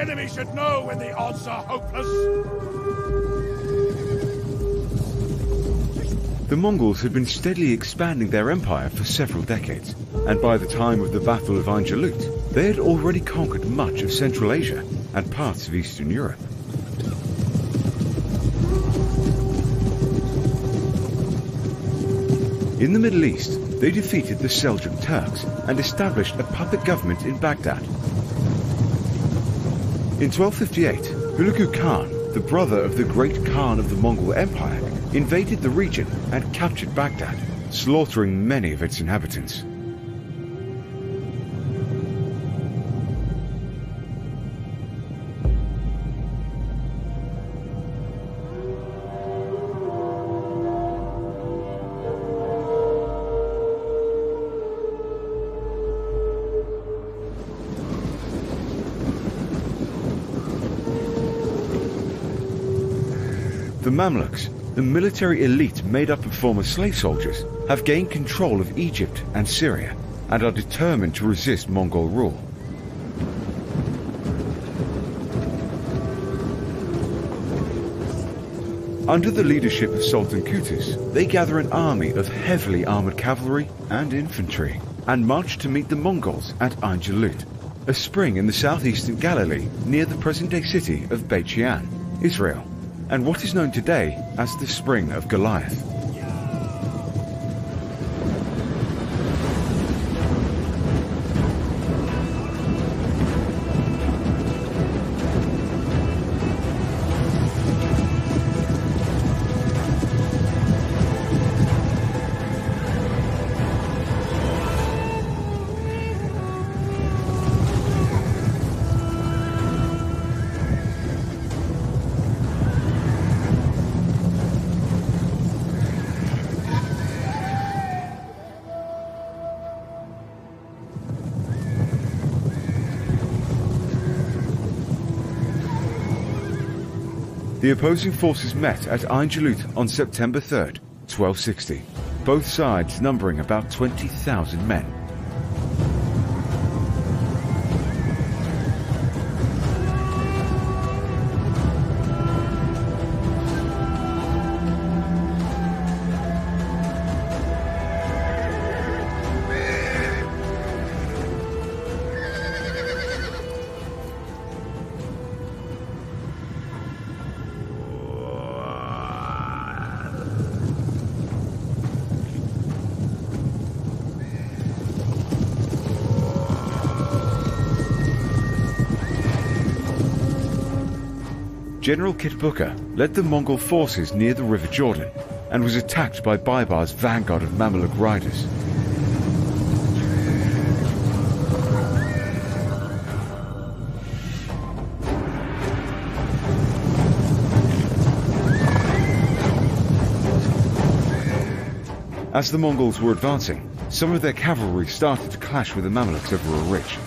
enemy should know when the odds are hopeless. The Mongols had been steadily expanding their empire for several decades, and by the time of the Battle of Ain Jalut, they had already conquered much of Central Asia and parts of Eastern Europe. In the Middle East, they defeated the Seljuk Turks and established a puppet government in Baghdad. In 1258, Hulagu Khan, the brother of the great Khan of the Mongol Empire, invaded the region and captured Baghdad, slaughtering many of its inhabitants. The Mamluks, the military elite made up of former slave soldiers, have gained control of Egypt and Syria and are determined to resist Mongol rule. Under the leadership of Sultan Qutuz, they gather an army of heavily armored cavalry and infantry and march to meet the Mongols at Ain Jalut, a spring in the southeastern Galilee near the present-day city of Beit Shean, Israel, and what is known today as the Spring of Goliath. The opposing forces met at Ain Jalut on September 3rd, 1260, both sides numbering about 20,000 men. General Kitbuka led the Mongol forces near the River Jordan and was attacked by Baybar's vanguard of Mamluk riders. As the Mongols were advancing, some of their cavalry started to clash with the Mamluks over a ridge.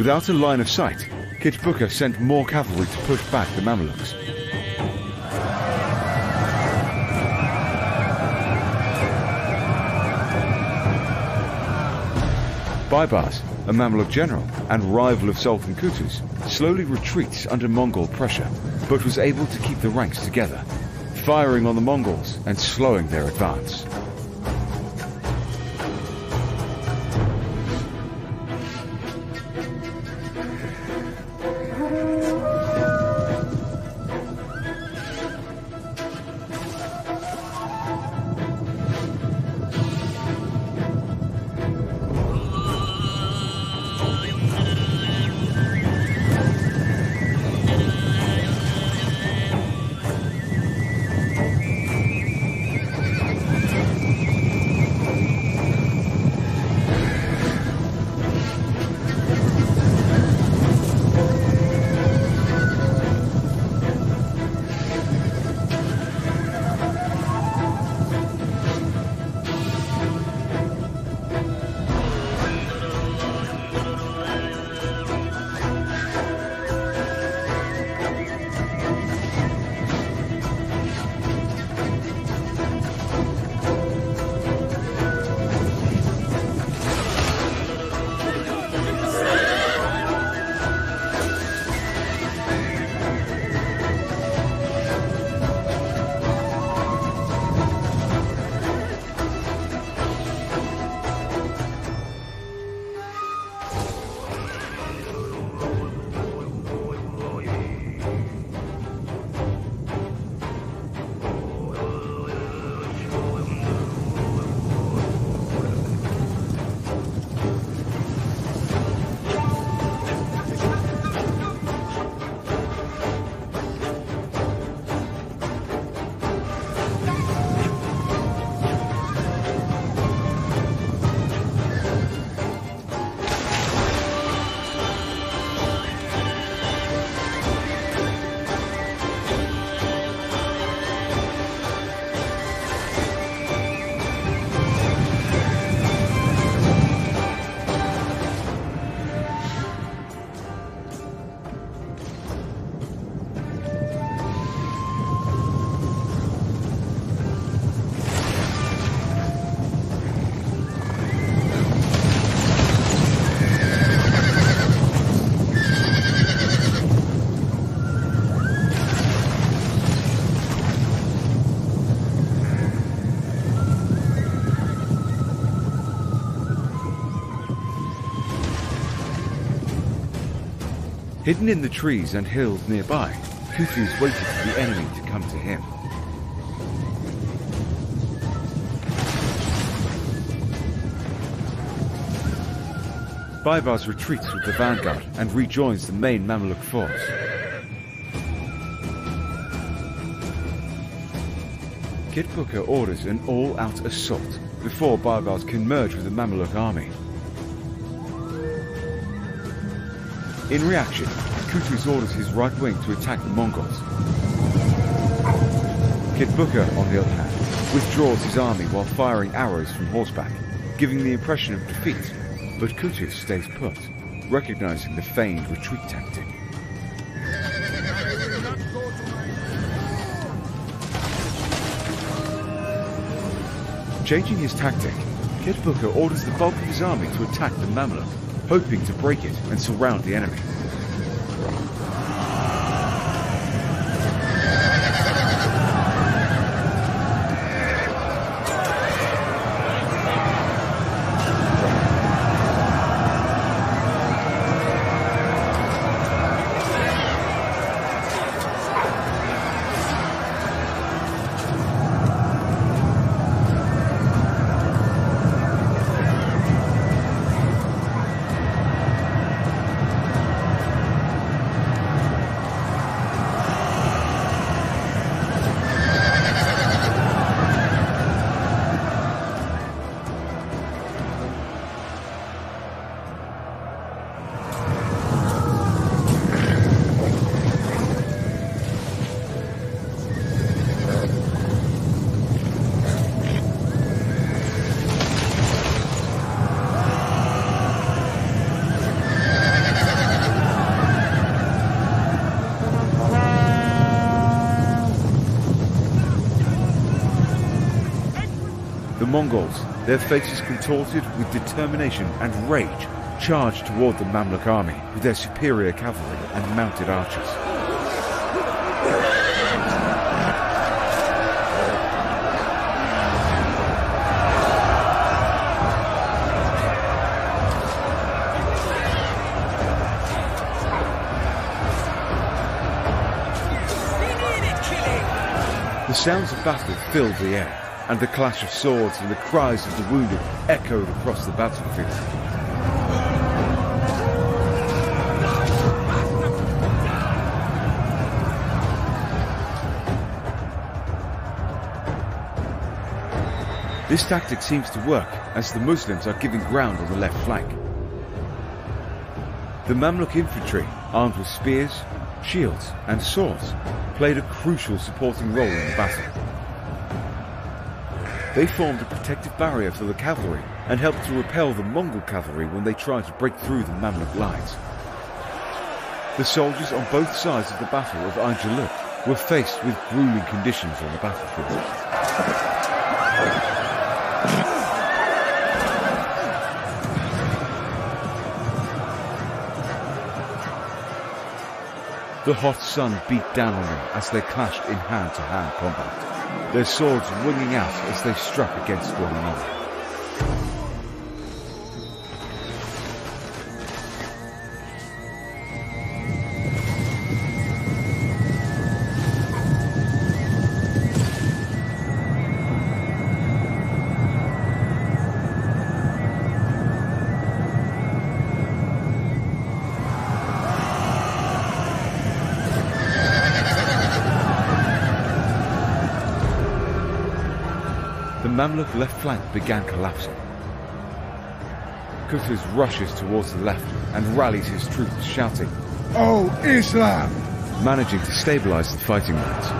Without a line of sight, Kitbuka sent more cavalry to push back the Mamluks. Baybars, a Mamluk general and rival of Sultan Qutuz, slowly retreats under Mongol pressure, but was able to keep the ranks together, firing on the Mongols and slowing their advance. Hidden in the trees and hills nearby, Kutus waited for the enemy to come to him. Baibars retreats with the vanguard and rejoins the main Mamluk force. Kitbukka orders an all-out assault before Baibars can merge with the Mamluk army. In reaction, Kutus orders his right wing to attack the Mongols. Kitbukka, on the other hand, withdraws his army while firing arrows from horseback, giving the impression of defeat, but Kutus stays put, recognizing the feigned retreat tactic. Changing his tactic, Kitbukka orders the bulk of his army to attack the Mamluk, hoping to break it and surround the enemy. The Mongols, their faces contorted with determination and rage, charged toward the Mamluk army with their superior cavalry and mounted archers. The sounds of battle filled the air, and the clash of swords and the cries of the wounded echoed across the battlefield. This tactic seems to work, as the Muslims are giving ground on the left flank. The Mamluk infantry, armed with spears, shields and swords, played a crucial supporting role in the battle. They formed a protective barrier for the cavalry and helped to repel the Mongol cavalry when they tried to break through the Mamluk lines. The soldiers on both sides of the Battle of Ain Jalut were faced with grueling conditions on the battlefield. The hot sun beat down on them as they clashed in hand-to-hand combat, their swords ringing out as they struck against one another. The Mamluk left flank began collapsing. Kutus rushes towards the left and rallies his troops, shouting, "Oh, Islam!" managing to stabilize the fighting lines.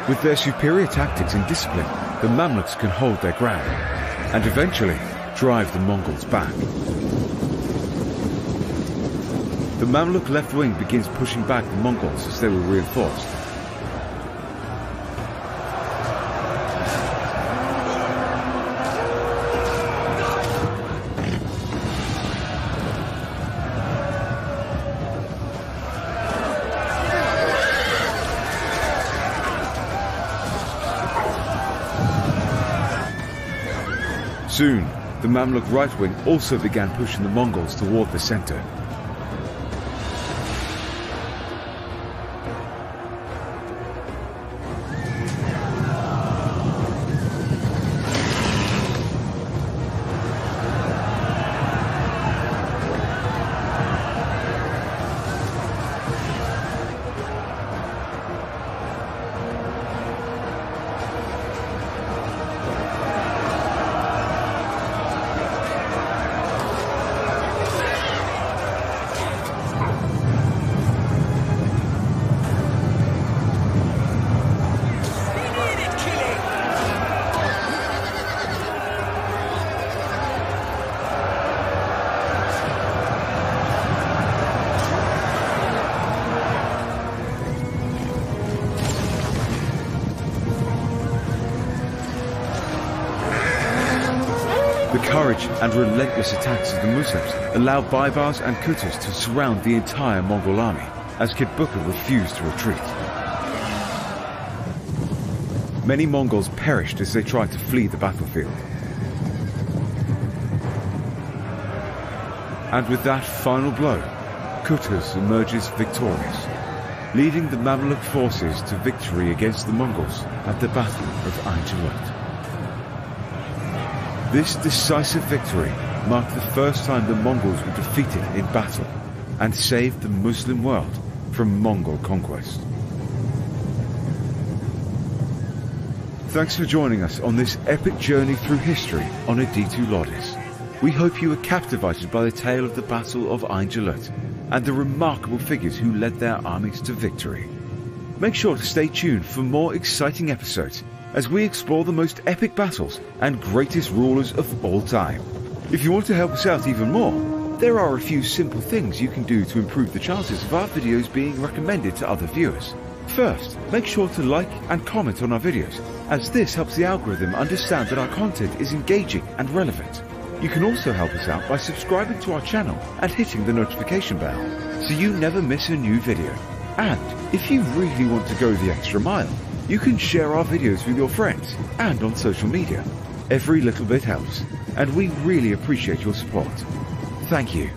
With their superior tactics and discipline, the Mamluks can hold their ground and eventually drive the Mongols back. The Mamluk left wing begins pushing back the Mongols as they were reinforced. Soon, the Mamluk right wing also began pushing the Mongols toward the center. The courage and relentless attacks of the Muslims allowed Baibars and Kutus to surround the entire Mongol army, as Kitbuka refused to retreat. Many Mongols perished as they tried to flee the battlefield. And with that final blow, Kutus emerges victorious, leading the Mamluk forces to victory against the Mongols at the Battle of Ain Jalut. This decisive victory marked the first time the Mongols were defeated in battle and saved the Muslim world from Mongol conquest. Thanks for joining us on this epic journey through history on Editu Lodis. We hope you were captivated by the tale of the Battle of Ain Jalut and the remarkable figures who led their armies to victory. Make sure to stay tuned for more exciting episodes as we explore the most epic battles and greatest rulers of all time. If you want to help us out even more, there are a few simple things you can do to improve the chances of our videos being recommended to other viewers. First, make sure to like and comment on our videos, as this helps the algorithm understand that our content is engaging and relevant. You can also help us out by subscribing to our channel and hitting the notification bell, so you never miss a new video. And if you really want to go the extra mile, you can share our videos with your friends and on social media. Every little bit helps, and we really appreciate your support. Thank you.